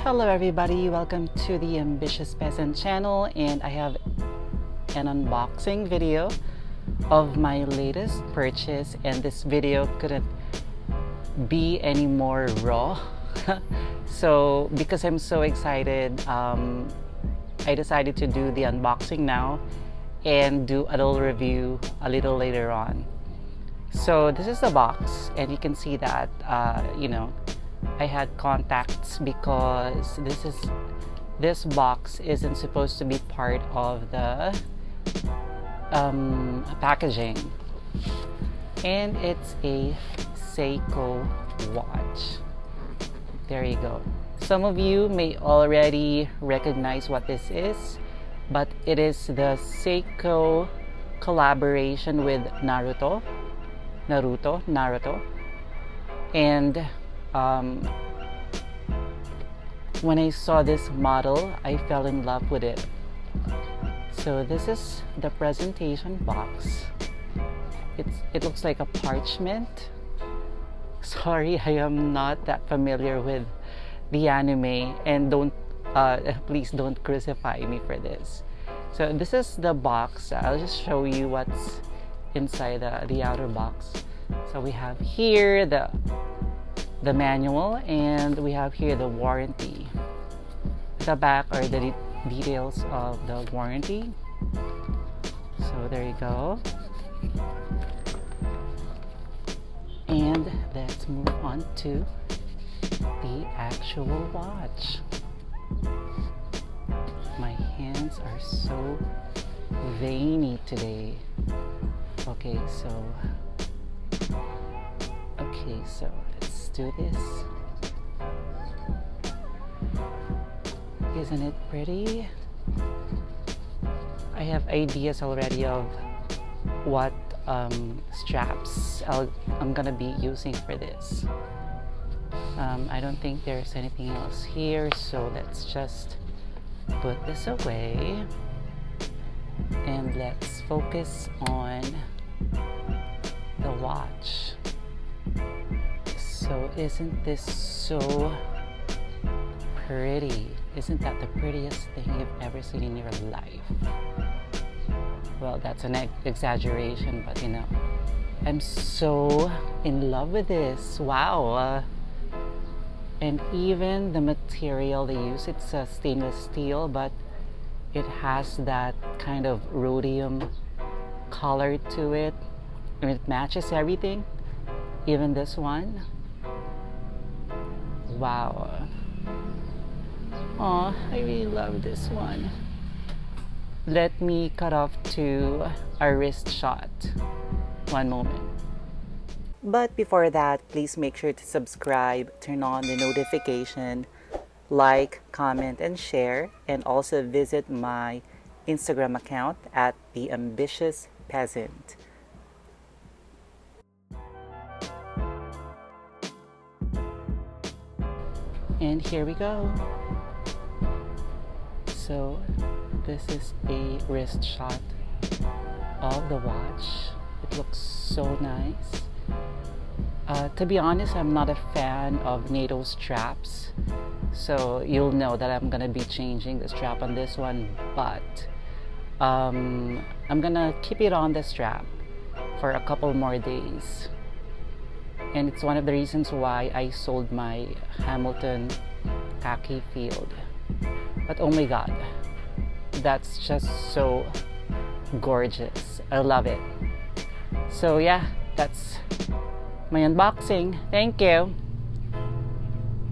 Hello everybody, welcome to the Ambitious Peasant channel, and I have an unboxing video of my latest purchase, and this video couldn't be any more raw. So because I'm so excited, I decided to do the unboxing now and do a little review a little later on. So this is the box, and you can see that I had contacts because this box isn't supposed to be part of the packaging, and it's a Seiko watch. There you go. Some of you may already recognize what this is, but it is the Seiko collaboration with Naruto, and when I saw this model, I fell in love with it. So this is the presentation box. It looks like a parchment. Sorry, I am not that familiar with the anime, and please don't crucify me for this. So this is the box. I'll just show you what's inside the outer box. So we have here the manual, and we have here the warranty. The back are the details of the warranty. So there you go. And let's move on to the actual watch. My hands are so veiny today. Okay, so let's do this. Isn't it pretty? I have ideas already of what straps I'm gonna be using for this. I don't think there's anything else here, so let's just put this away and let's focus on the watch. So isn't this so pretty? Isn't that the prettiest thing you've ever seen in your life? Well, that's an exaggeration, but I'm so in love with this. Wow. And even the material they use, it's a stainless steel, but it has that kind of rhodium color to it, and it matches everything, even this one. Wow. Oh, I really love this one. Let me cut off to a wrist shot. One moment. But before that, please make sure to subscribe, turn on the notification, like, comment, and share, and also visit my Instagram account at The Ambitious Peasant. And here we go. So this is a wrist shot of the watch. It looks so nice. To be honest, I'm not a fan of NATO straps, so you'll know that I'm gonna be changing the strap on this one, but I'm gonna keep it on the strap for a couple more days. And it's one of the reasons why I sold my Hamilton khaki field. But oh my god, that's just so gorgeous. I love it. So yeah, that's my unboxing. Thank you.